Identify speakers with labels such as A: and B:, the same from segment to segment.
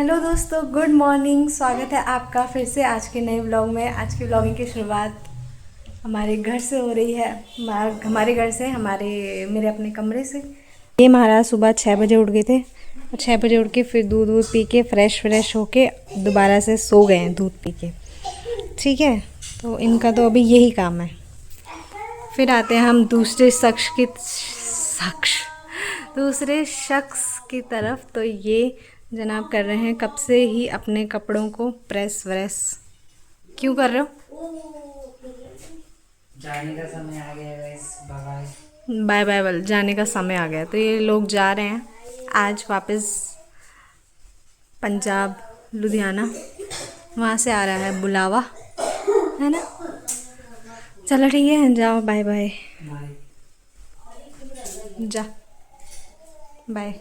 A: Hello दोस्तों, good morning. स्वागत है आपका फिर से आज के नए व्लॉग में। आज की व्लॉगिंग की शुरुआत हमारे घर से हो रही है। हमारे घर से, मेरे अपने कमरे से। ये महाराज सुबह 6 बजे उठ गए थे और 6 बजे उठ के फिर दूध पी के फ्रेश होके दोबारा से सो गए हैं दूध पी के। ठीक है, तो इनका तो अभी यही काम है। फिर आते हैं हम दूसरे शख्स की तरफ। तो ये जनाब कर रहे हैं कब से ही अपने कपड़ों को प्रेस व्रेस। क्यों कर रहे हो?
B: जाने का समय आ गया गाइस, बाय
A: बाय बाय बोल, जाने का समय आ गया। तो ये लोग जा रहे हैं आज वापस पंजाब, लुधियाना। वहाँ से आ रहा है बुलावा, है ना। चलो ठीक है, जाओ, बाय बाय।
B: बाय।
A: जा, बाय।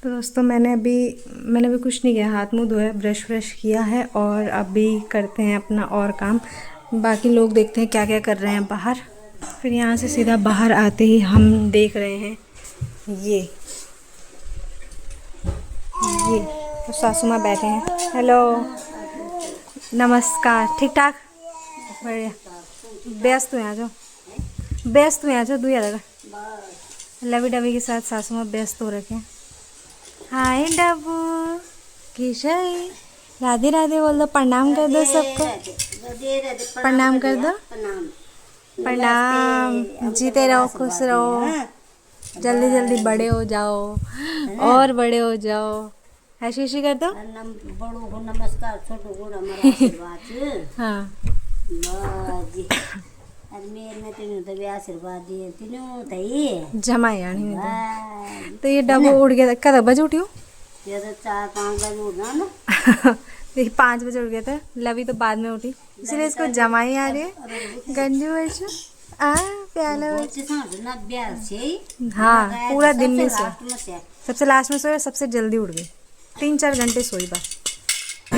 A: तो दोस्तों मैंने अभी कुछ नहीं किया। हाथ मुंह धोया, ब्रश व्रश किया है और अभी करते हैं अपना और काम। बाकी लोग देखते हैं क्या क्या कर रहे हैं बाहर। फिर यहाँ से सीधा बाहर आते ही हम देख रहे हैं ये तो सासू माँ बैठे हैं। हेलो, नमस्कार। ठीक ठाक, बढ़िया। व्यस्त हुए आ जाओ, दुआ लगा। लवी डबी के साथ सासू माँ व्यस्त हो रखे हैं। हाय डब्बू, किशाई, राधे राधे बोल दो, प्रणाम कर दो सबको। प्रणाम कर दो, प्रणाम। जीते रहो, खुश रहो, जल्दी जल्दी बड़े हो जाओ और बड़े हो जाओ। ऐसी ऐसी कर दो।
C: बड़ों को नमस्कार, छोटों को हमारा आशीर्वाद।
A: हाँ,
C: बाजी मेरे में तीनों आशीर्वाद दिए, तीनों तई
A: जमाई आनी में। तो ये डब्बू उठ गया था। कब बजे उठी हो?
C: ये तो 4-5 बजे उठना ना।
A: देखिए 5 बजे उठ गया था। लवी तो बाद में उठी, इसलिए इसको जमाई आ रही है। गंजू बच्चू प्याला बच्चू। हाँ, पूरा दिन नहीं सोई। सबसे लास्ट में सोई और सबसे जल्दी उठ गई। 3-4 घंटे सोई बात।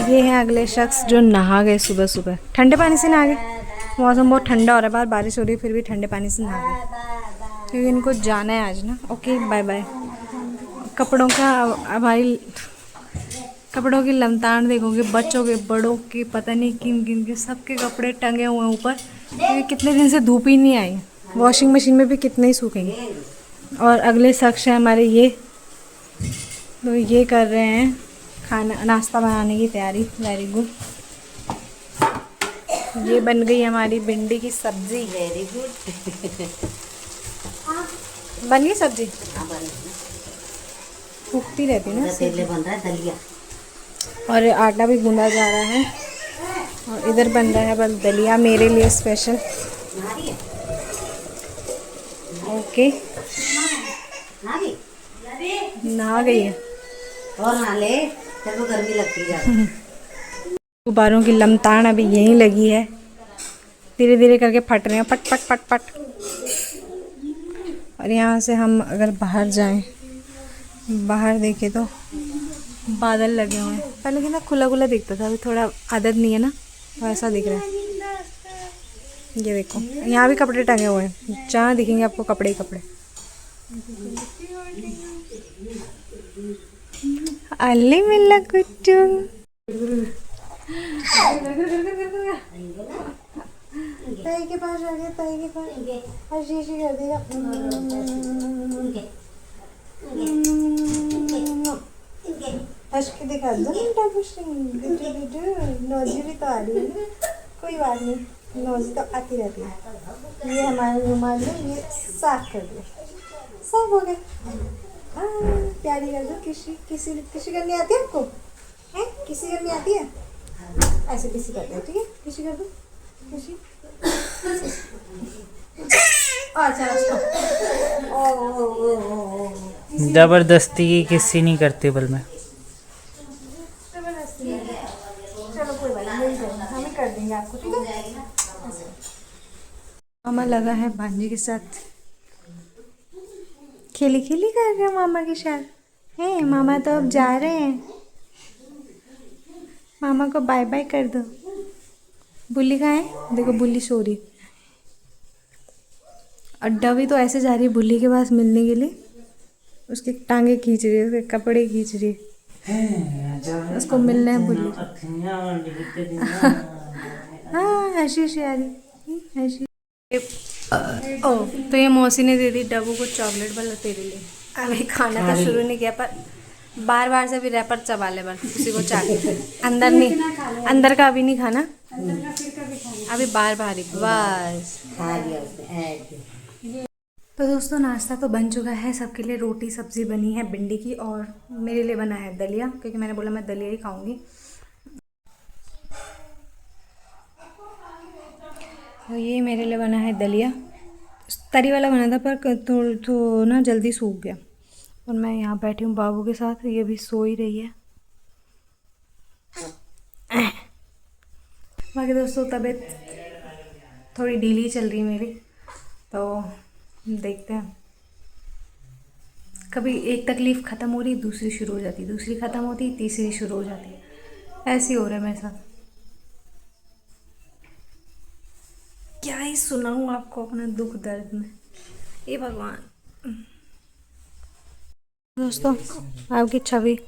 A: ये है अगले शख्स जो नहा गए सुबह सुबह। ठंडे पानी से नहा गए। मौसम बहुत ठंडा हो रहा है, बाहर बारिश हो रही है, फिर भी ठंडे पानी से नहा गए क्योंकि इनको जाना है आज ना। Okay, bye bye. कपड़ों की लमतान देखोगे, बच्चों के, बड़ों के, पता नहीं किन किन के, सबके कपड़े टंगे हुए हैं ऊपर क्योंकि कितने दिन से धूप ही नहीं आई। वॉशिंग मशीन में भी कितने ही सूखेंगे। और अगले शख्स है हमारे ये, तो ये कर रहे हैं नाश्ता बनाने की तैयारी। Very good. ये बन गई हमारी भिंडी की सब्जी।
C: Very good.
A: बन गई सब्जी, फूकती रहती है ना।
C: तेले बन रहा है दलिया
A: और आटा भी गूंदा जा रहा है और इधर बन रहा है बस दलिया मेरे लिए स्पेशल। ओके, नहा गई है
C: और नहा ले, तेरे को गर्मी लगती है।
A: गुब्बारों की लमतान अभी यहीं लगी है, धीरे धीरे करके फट रहे हैं, पट पट पट पट। और यहाँ से हम अगर बाहर जाएं, बाहर देखें तो बादल लगे हुए हैं। पहले कितना खुला खुला दिखता था, अभी थोड़ा आदत नहीं है ना, तो ऐसा दिख रहा है। ये देखो, यहाँ भी कपड़े टंगे हुए हैं, जहाँ दिखेंगे आपको कपड़े ही कपड़े। अल्ली मिल्ला कुट्टू, ताई के पास आ गया, ताई के पास हर्षी कर देगा। हर्ष के दिखा दो, नौजी भी तो आ रही है ना। कोई बात नहीं, नौजी तो आती रहती है। ये हमारे रुमाल में ये साफ कर दिया, साफ हो गया। प्यारी कर दो। किसी करनी आती है आपको? है किसी करनी आती है? ऐसे किसी करते हैं, ठीक है, किसी कर दो, किसी।
B: जबरदस्ती की किसी नहीं करते बल में।
A: चलो कोई बात नहीं, हम ही कर देंगे आपको, ठीक है। मामा लगा है भांजी के साथ, खेली खेली कर रहे हो मामा के साथ। है मामा तो अब जा रहे हैं, मामा को बाय बाय कर दो। बुल्ली कहाँ है? देखो बुल्ली सो रही। अड्डा भी तो ऐसे जा रही है बुल्ली के पास मिलने के लिए। उसकी टांगे खींच रही है, उसके कपड़े खींच रही है, उसको मिलना है बुल्ली। हाँ ऐसी आ रही ऐसी। ओ तो ये मौसी ने दे दी डब्बू को चॉकलेट वाला तेरे लिए। अभी खाना तो शुरू नहीं किया पर बार बार से भी रैपर चबा ले बस उसी को चाट। अंदर नहीं, अंदर का अभी नहीं खाना, अभी बार बार ही बस। तो दोस्तों नाश्ता तो बन चुका है, सबके लिए रोटी सब्जी बनी है भिंडी की और मेरे लिए बना है दलिया, क्योंकि मैंने बोला मैं दलिया ही खाऊंगी। तो ये मेरे लिए बना है दलिया, तरी वाला बना था पर तो ना जल्दी सूख गया। और मैं यहाँ बैठी हूँ बाबू के साथ, ये भी सो ही रही है। बाकी दोस्तों तबीयत थोड़ी ढीली चल रही है मेरी, तो देखते हैं, कभी एक तकलीफ़ ख़त्म हो रही दूसरी शुरू हो जाती, दूसरी ख़त्म होती तीसरी शुरू हो जाती है, ऐसे ही हो रहा है मेरे साथ। क्या ही सुनाऊँ आपको अपना दुख दर्द में, ये भगवान। दोस्तों आपकी छवि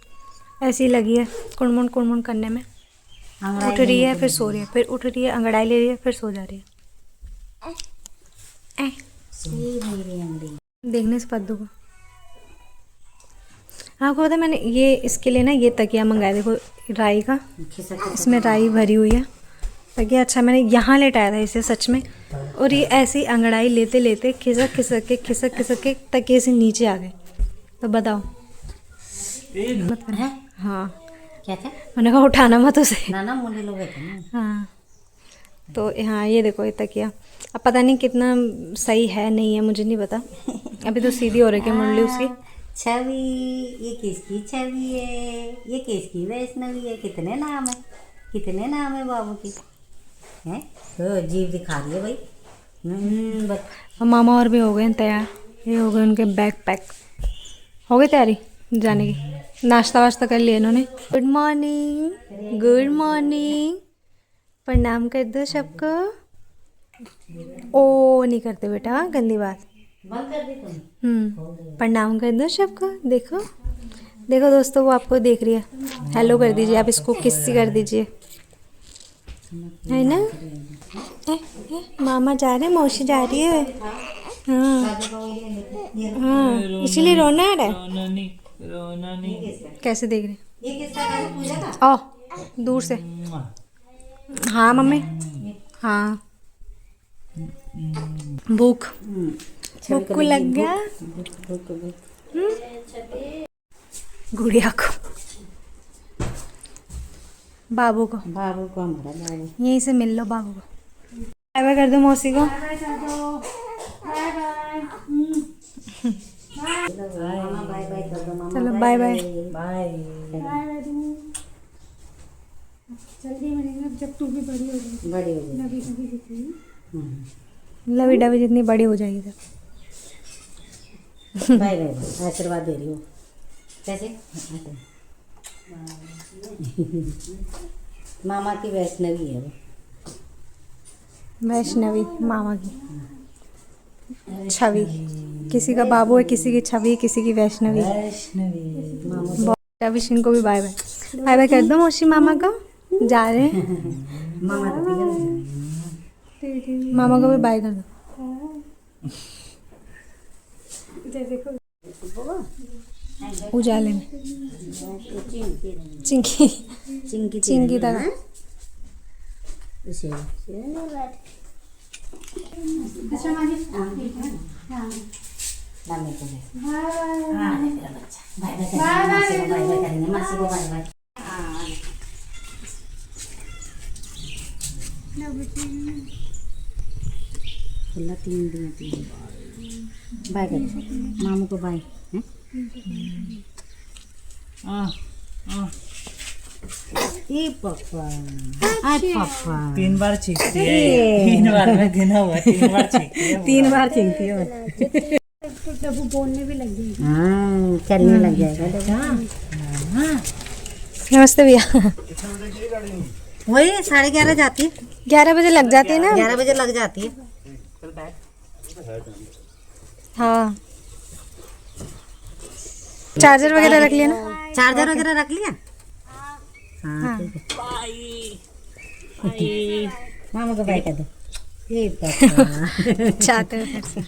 A: ऐसी लगी है कुड़मुड़ करने में, उठ रही है फिर सो रही है, फिर उठ रही है अंगड़ाई ले रही है फिर सो जा रही है। देखने से पद्दू को आपको पता है मैंने ये इसके लिए ना ये तकिया मंगाया, देखो राई का, इसमें राई भरी हुई है तकिया। अच्छा मैंने यहाँ लेटाया था इसे सच में, और ये ऐसी अंगड़ाई लेते लेते खिसक के तकिए से नीचे आ गए। तो बताओ मत करना। हाँ
C: क्या था?
A: मैंने कहा उठाना मत उसे।
C: ना मुंडे लोग है ना।
A: हाँ तो हाँ ये देखो ये तकिया, अब पता नहीं कितना सही है नहीं है मुझे नहीं पता, अभी तो सीधी हो रही है मुंडली उसकी।
C: छवि, ये किसकी छवि है? ये किसकी वैष्णवी है? कितने नाम है, कितने नाम है बाबू की? हैं तो जीव दिखा रही है भाई।
A: और मामा और भी हो गए तैयार, ये हो गए उनके बैग पैक, हो गई तैयारी जाने की, नाश्ता वाश्ता कर लिया इन्होंने। गुड मॉर्निंग, गुड मॉर्निंग, प्रणाम कर दो सबको। ओ नहीं करते बेटा, गंदी बात।
C: बंद कर दी तुम।
A: प्रणाम कर दो सबको। देखो देखो दोस्तों वो आपको देख रही है, हेलो कर दीजिए आप इसको, किस्सी कर दीजिए, है ना। मामा जा रहे हैं, मौसी जा रही है। हाँ हाँ इसीलिए रोना आ रहा है।
B: रोना नहीं।
A: कैसे देख रहे
C: ये किसका है? पूजा का?
A: ओ दूर से। हाँ मम्मी, हाँ भूख भूख को लग गया गुड़िया को, बाबू को
C: हमारा बाबू
A: यहीं से मिल लो बाबू को। बाय बाय कर दो मौसी को।
C: बाय बाय कर दो मामा।
A: चलो बाय बाय।
C: बाय।
A: जल्दी मिलेंगे जब तू भी बड़ी हो जाएगी,
C: बड़ी हो जाएगी।
A: लवी डबी जितनी बड़ी हो जाएगी तब।
C: बाय बाय आशीर्वाद दे रही हूँ। कैसे? मामा की वैष्णवी है वो।
A: वैष्णवी मामा की छवि, किसी का बाबू है, किसी की छवि, किसी की वैष्णवी। विशिन को भी बाय बाय। बाय बाय कर दो मौसी मामा को, जा रहे हैं।
C: मामा तो
A: मामा को भी बाय कर दो। उजाले में चिंकी चिंकी तक
C: बाय कर मामू को बाय। पापा पापा
B: 3 बार छींकती है, 3 बार में गिना हुआ, 3 बार छींकती है,
C: 3 बार छींकती है।
A: डब्बू बोलने भी लग गई।
C: हाँ चलने लग जाएगा।
A: नमस्ते भैया।
C: वही 11:30 जाती है,
A: 11 बजे लग जाती है ना।
C: 11 बजे लग जाती है।
A: हाँ चार्जर वगैरह रख लिया ना?
C: चार्जर वगैरह रख लिया।
A: हाँ
C: मामा को बाय कर दो। ये पापा।
A: चाहते हो फिर से?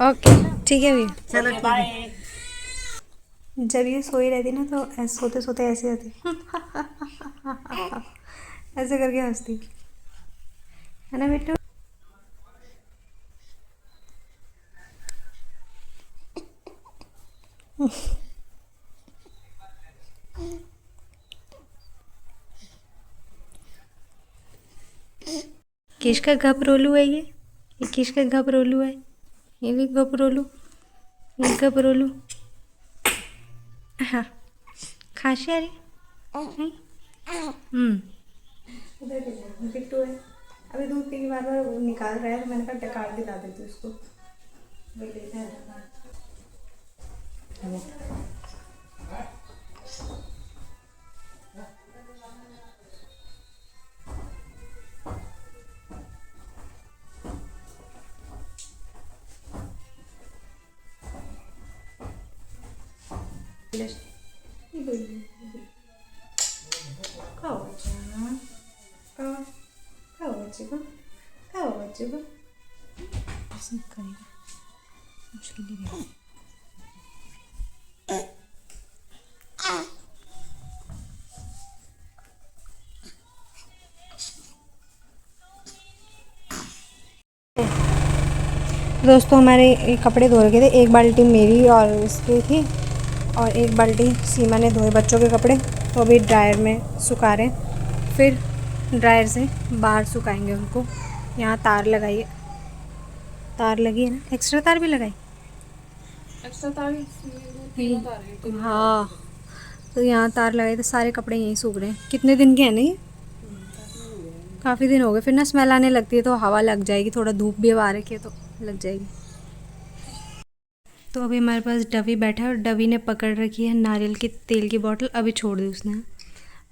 A: ओके ठीक है भैया।
C: चलो ठीक है।
A: जब ये सोई रहती ना तो ऐसे सोते सोते ऐसे होती ऐसे करके हंसती है ना बेटू। किसका घपरोलू है ये किसका घपरोलू है? ये भी घपरोलू, ये घपरोलू। हाँ खांसी आ रही? बिट्टू है अभी दूध पी के बार बार निकाल रहा है तो मैंने कहा डकार दिला देती उसको। दोस्तों हमारे कपड़े धो रखे थे, एक बाल्टी मेरी और इसकी थी और एक बाल्टी सीमा ने धोए बच्चों के कपड़े, तो अभी ड्रायर में सुखा रहे हैं, फिर ड्रायर से बाहर सुखाएंगे उनको। यहाँ तार लगाइए, तार लगी है ना, एक्स्ट्रा तार भी लगाई,
D: एक्स्ट्रा तार
A: हाँ तो यहाँ तार लगाई तो सारे कपड़े यहीं सूख रहे हैं। कितने दिन के हैं ना ये? काफ़ी दिन हो गए, फिर ना स्मेल आने लगती है तो हवा लग जाएगी, थोड़ा धूप भी आ रखी है तो लग जाएगी। तो अभी हमारे पास डवी बैठा है और डवी ने पकड़ रखी है नारियल के तेल की बोतल, अभी छोड़ दी उसने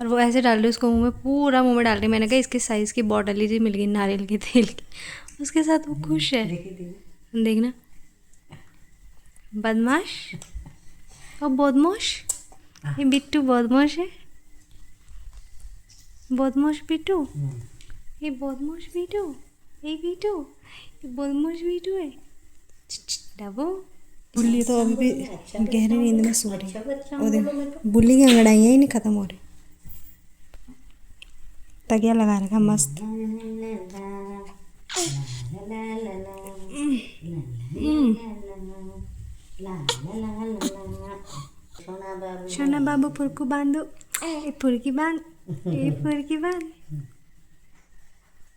A: और वो ऐसे डाल रही उसको मुंह में, पूरा मुंह में डाल रही। मैंने कहा इसके साइज़ की बोतल ही मिल गई नारियल के तेल की, उसके साथ वो खुश है। देखना बदमाश और बदमाश, ये बिट्टू बदमाश है, बदमाश बिट्टू, ये बदमाश बिट्टू, ये बिट्टू, ये बदमाश बिट्टू है। डबो बुल्ली तो अभी भी गहरी नींद में सो रही है और देखो बुल्ली की अंगड़ाइयाँ ही नहीं ख़त्म हो रही। तकिया लगा रखा मस्त। सोना बाबू फुरकू बांधो, ये फुरकी बांध, ये फुरकी बांध,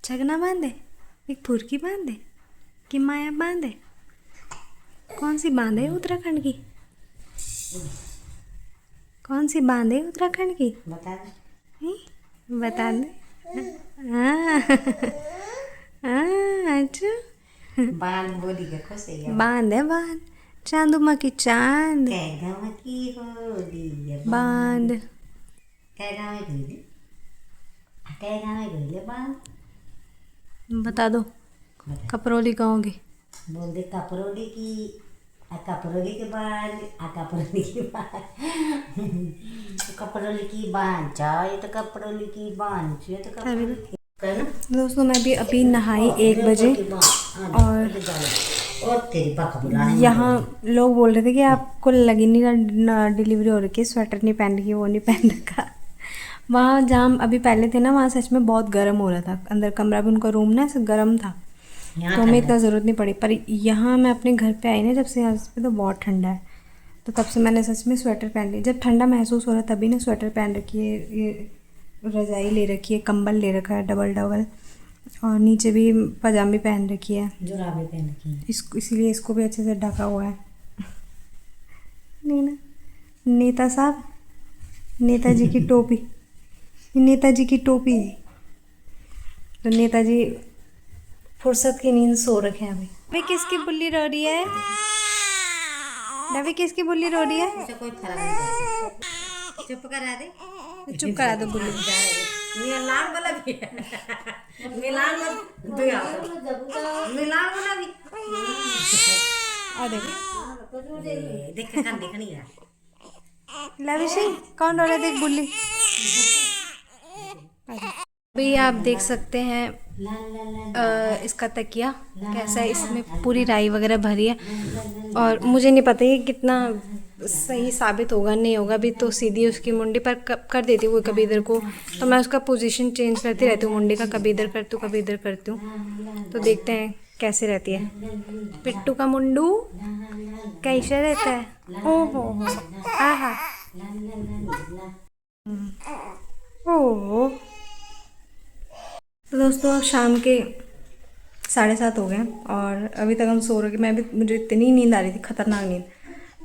A: छगना बांधे, एक फुरकी बांधे कि माया बांधे? कौन सी बांधे उत्तराखंड की? कौन सी बांधे उत्तराखंड की?
C: बता दे।
A: बता दे। हाँ अच्छा
C: बांध बोली के खुश है।
A: बांध है बांध, चांदुमा की चांद
C: गाँव की होली
A: बांध।
C: कै गाँव में गई बांध।
A: बता दो कपरोली गाँव की।
C: बोल दे कपरोली की, कपरोली के बाद, कपरोली के बाद, कपरोली की बांध जाए तो कपरोली की बांध जाए तो कपरोली की।
A: दोस्तों मैं भी अभी नहाई 1 बजे और
C: तेरी पापा बुलाने
A: यहाँ लोग बोल रहे थे कि आपको लगी नहीं डिलीवरी हो रखी है, स्वेटर नहीं पहन रखी, वो नहीं पहन रखा। वहाँ जहाँ अभी पहले थे ना, वहाँ सच में बहुत गर्म हो रहा था, अंदर कमरा भी उनका रूम ना ऐसा गर्म था, तो हमें इतना ज़रूरत नहीं पड़ी। पर यहाँ मैं अपने घर पे आई ना जब से, यहाँ पे तो बहुत ठंडा है, तो तब से मैंने सच में स्वेटर पहन ली। जब ठंडा महसूस हो रहा है तभी ना स्वेटर पहन रखी है, ये रज़ाई ले रखी है, कंबल ले रखा है डबल डबल, और नीचे भी पजामी पहन रखी है,
C: जुराबे पहन रखी है,
A: इसीलिए इसको भी अच्छे से ढका हुआ है। नहीं ना नेता साहब, नेताजी की टोपी, नेताजी की टोपी है, तो नेताजी फुर्सत की नींद सो रखे हैं अभी। अभी किसकी बुल्ली रो रही है? अभी किसकी बुल्ली रो रही है?
C: उसे कोई फर्क नहीं पड़ता। चुप करा दे,
A: चुप करा दो बुल्ली।
C: मिलान वाला भी, मिलान वाला भी, मिलान वाला भी।
A: और देखो
C: देख के कान देखनी है।
A: लविशी कौन रो रहा है, देख बुल्ली। अभी आप देख सकते हैं इसका तकिया कैसा है, इसमें पूरी राई वगैरह भरी है और मुझे नहीं पता ये कितना सही साबित होगा नहीं होगा। अभी तो सीधी उसकी मुंडी पर कर देती हूँ कभी इधर को, तो मैं उसका पोजीशन चेंज करती रहती हूँ मुंडी का, कभी इधर करती हूँ कभी इधर करती हूँ, तो देखते हैं कैसे रहती है। पिट्टू का मुंडू कैसे रहता है, ओहो आहा ओहो। तो दोस्तों अब शाम के 7:30 हो गए और अभी तक हम सो रहे। मैं भी, मुझे इतनी नींद आ रही थी, खतरनाक नींद,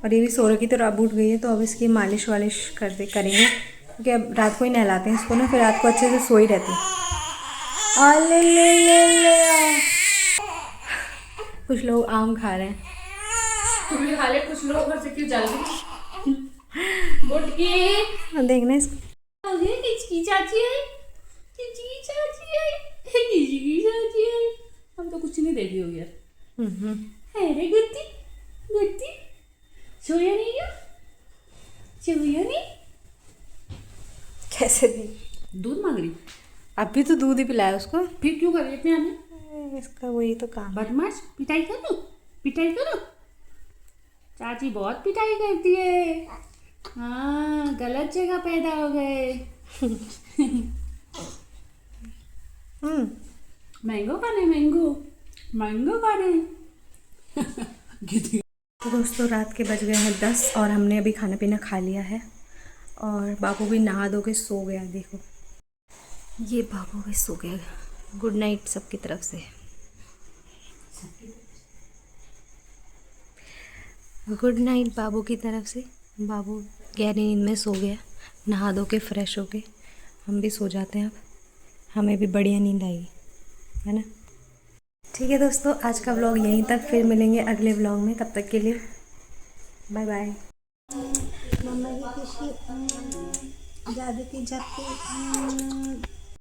A: और ये भी सो रही थी तो अब उठ गई है। तो अब इसकी मालिश वालिश करेंगे क्योंकि अब रात को ही नहलाते हैं इसको ना, फिर रात को अच्छे से सो ही रहती है। और ले कुछ लोग आम खा रहे हैं,
D: तुम भी खा ले, कुछ लोग घर से क्यों जल गई। बुटकी
A: देखना इसको।
D: किसकी चाची है, किसकी चाची है, किसकी चाची है। हम तो कुछ नहीं देखी होगी यार। अरे गुत्ती गुत्ती सोया नहीं हो, सोया नहीं।
A: कैसे दी
D: दूध मांग रही,
A: अभी तो दूध ही पिलाया उसको,
D: फिर क्यों कर रही अपने आने।
A: इसका वही तो काम है।
D: बदमाश, पिटाई करो, पिटाई करो। चाची बहुत पिटाई करती है। हाँ, गलत जगह पैदा हो गए। मैंगो खाने, मैंगो मैंगो खाने।
A: तो दोस्तों रात के बज गए हैं 10 और हमने अभी खाना पीना खा लिया है और बाबू भी नहा धो के सो गया। देखो ये बाबू भी सो गया। गुड नाइट सबकी तरफ से। गुड नाइट बाबू की तरफ से। बाबू गहरी नींद में सो गया, नहा धो के फ्रेश होके हम भी सो जाते हैं। अब हमें भी बढ़िया नींद आएगी, है ना। ठीक है दोस्तों, आज का व्लॉग यहीं तक, फिर मिलेंगे अगले व्लॉग में। तब तक के लिए बाय बाय। मम्मा की खुशी जादू की झपकी।